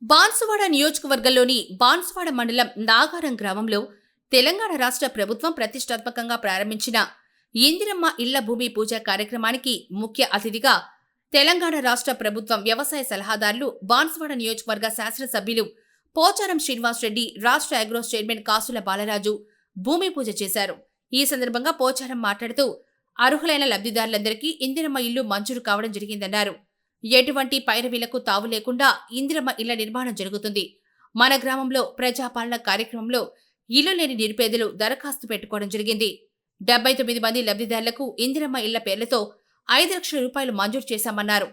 బాన్సువాడ నియోజకవర్గంలోని బాన్సువాడ మండలం నాగారం గ్రామంలో తెలంగాణ రాష్ట్ర ప్రభుత్వం ప్రతిష్టాత్మకంగా ప్రారంభించిన ఇందిరమ్మ ఇళ్ల భూమి పూజ కార్యక్రమానికి ముఖ్య అతిథిగా తెలంగాణ రాష్ట్ర ప్రభుత్వం వ్యవసాయ సలహాదారులు బాన్సువాడ నియోజకవర్గ శాసనసభ్యులు పోచారం శ్రీనివాస్ రెడ్డి, రాష్ట్ర అగ్రోస్ చైర్మన్ కాసుల బాలరాజు భూమి పూజ చేశారు. ఈ సందర్భంగా పోచారం మాట్లాడుతూ అర్హులైన లబ్ధిదారులందరికీ ఇందిరమ్మ ఇల్లు మంజూరు కావడం జరిగిందన్నారు. ఎటువంటి పైరవీలకు తావు లేకుండా ఇందిరమ్మ ఇళ్ల నిర్మాణం జరుగుతుంది. మన గ్రామంలో ప్రజాపాలన కార్యక్రమంలో ఇల్లు లేని నిరుపేదలు దరఖాస్తు పెట్టుకోవడం జరిగింది. 79 మంది లబ్ధిదారులకు ఇందిరమ్మ ఇళ్ల పేర్లతో 5 లక్షల రూపాయలు మంజూరు చేశామన్నారు.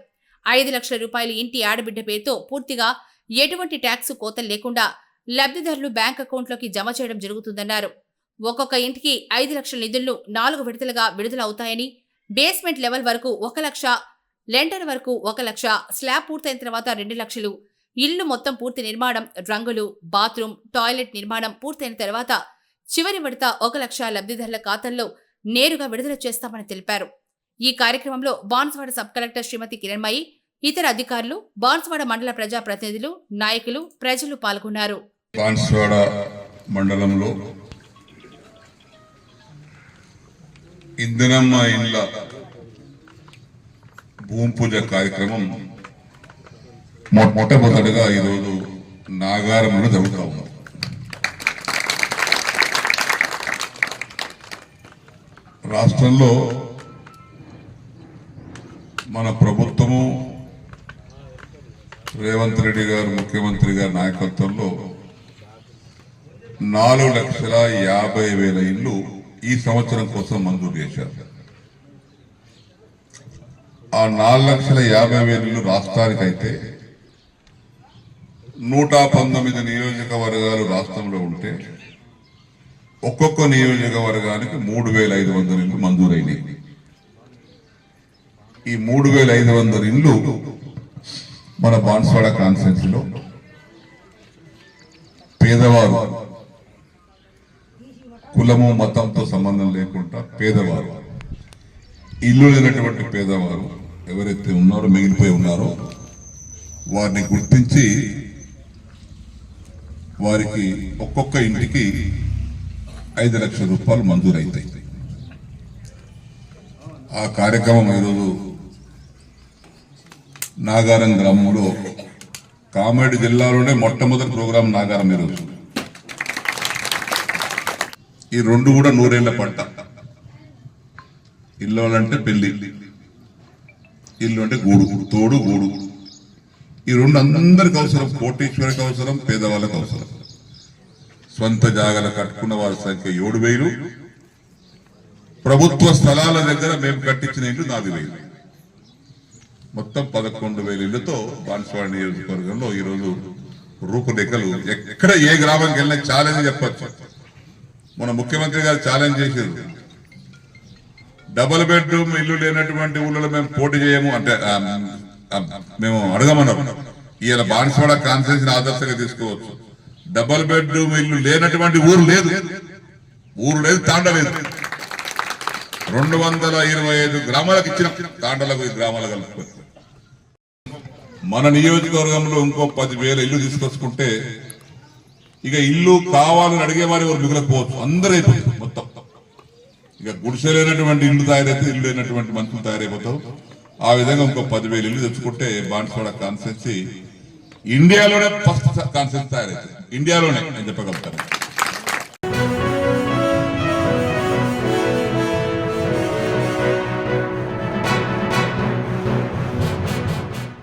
5 లక్షల రూపాయలు ఇంటి ఆడబిడ్డ పేరుతో పూర్తిగా ఎటువంటి ట్యాక్స్ కోతలు లేకుండా లబ్ధిదారులు బ్యాంక్ అకౌంట్లోకి జమ చేయడం జరుగుతుందన్నారు. ఒక్కొక్క ఇంటికి 5 లక్షల నిధులను 4 విడతలుగా విడుదల అవుతాయని, బేస్మెంట్ లెవెల్ వరకు 1 లక్ష, లెంటర్ వరకు 1 లక్ష, స్లాబ్ పూర్తయిన తర్వాత 2 లక్షలు, ఇల్లు మొత్తం పూర్తి నిర్మాణం, రంగులు, బాత్రూమ్, టాయిలెట్ నిర్మాణం పూర్తయిన తర్వాత చివరి విడత 1 లక్ష లబ్ధిదారుల ఖాతాల్లో నేరుగా విడుదల చేస్తామని తెలిపారు. ఈ కార్యక్రమంలో బాన్సువాడ సబ్ కలెక్టర్ శ్రీమతి కిరణ్మయి, ఇతర అధికారులు, బాన్సువాడ మండల ప్రజా ప్రతినిధులు, నాయకులు, ప్రజలు పాల్గొన్నారు. బాన్సువాడ మండలంలో ఇందిరమ్మ ఇండ్ల భూమి పూజ కార్యక్రమం మొట్టమొదటిగా ఈరోజు నాగారంలో జరుగుతూ ఉంది. రాష్ట్రంలో మన ప్రభుత్వము రేవంత్ రెడ్డి గారు ముఖ్యమంత్రి గారి నాయకత్వంలో 4,50,000 ఇళ్లు ఈ సంవత్సరం కోసం మంజూరు చేశారు. ఆ 4,50,000 ఇళ్లు రాష్ట్రానికైతే 119 నియోజకవర్గాలు రాష్ట్రంలో ఉంటే ఒక్కొక్క నియోజకవర్గానికి 3,500 ఇళ్లు మంజూరైనవి. ఈ 3,500 ఇళ్లు మన బాన్సువాడ కాన్స్టిట్యున్సీలో పేదవారు, కులము మతంతో సంబంధం లేకుండా పేదవారు, ఇల్లు లేనటువంటి పేదవారు ఎవరైతే ఉన్నారో, మిగిలిపోయి ఉన్నారో వారిని గుర్తించి వారికి ఒక్కొక్క ఇంటికి 5 లక్షల రూపాయలు మంజూరైతాయి. ఆ కార్యక్రమం ఈరోజు నాగారం గ్రామంలో, కామారెడ్డి జిల్లాలోనే మొట్టమొదటి ప్రోగ్రాం నాగారం ఈరోజు. ఈ రెండు కూడా 100 ఏళ్ల పంట. ఇల్లు అంటే పెళ్లి, ఇల్లు అంటే గూడు, తోడు గూడు. ఈ రెండు అందరికి అవసరం. కోటీశ్వరికి అవసరం, పేదవాళ్ళకి అవసరం. స్వంత జాగాలు కట్టుకున్న వారి సంఖ్య 7,000. ప్రభుత్వ స్థలాల దగ్గర మేము కట్టించిన ఇల్లు 4,000. మొత్తం 11,000 ఇళ్లతో బాన్సువాడ నియోజకవర్గంలో ఈరోజు రూపురేఖలు. ఎక్కడ ఏ గ్రామంకి వెళ్ళినా ఛాలెంజ్ చెప్పచ్చు. మన ముఖ్యమంత్రి గారు ఛాలెంజ్ చేశారు, డబుల్ బెడ్రూమ్ ఇల్లు లేనటువంటి ఊళ్ళలో మేము పోటీ చేయము అంటే మేము అడగమన్నారు. ఈయన బాన్సువాడ కాన్స్టిట్యున్సీని ఆదర్శంగా తీసుకోవచ్చు. డబుల్ బెడ్రూమ్ ఇల్లు లేనటువంటి ఊరు లేదు, తాండలేదు. 225 గ్రామాలకు ఇచ్చిన తాండలకు ఈ గ్రామాలు కలుపుకొని మన నియోజకవర్గంలో ఇంకో 10,000 ఇల్లు తీసుకొచ్చుకుంటే ఇక ఇల్లు కావాలని అడిగేవారు ఎవరు మిగిలకపోవచ్చు. అందరూ అయిపోతుంది మొత్తం. ఇక గుడిసె లేనటువంటి ఇల్లు తయారైతే ఇల్లు లేనటువంటి మనుషులు తయారైపోతారు. ఆ విధంగా ఇంకో 10,000 ఇల్లు తెచ్చుకుంటే బాన్సువాడ కాన్స్టిట్యున్సీ ఇండియాలోనే ఫస్ట్ కాన్స్టిట్యున్సీ తయారైతుంది. ఇండియాలోనే నేను చెప్పగలుగుతాను.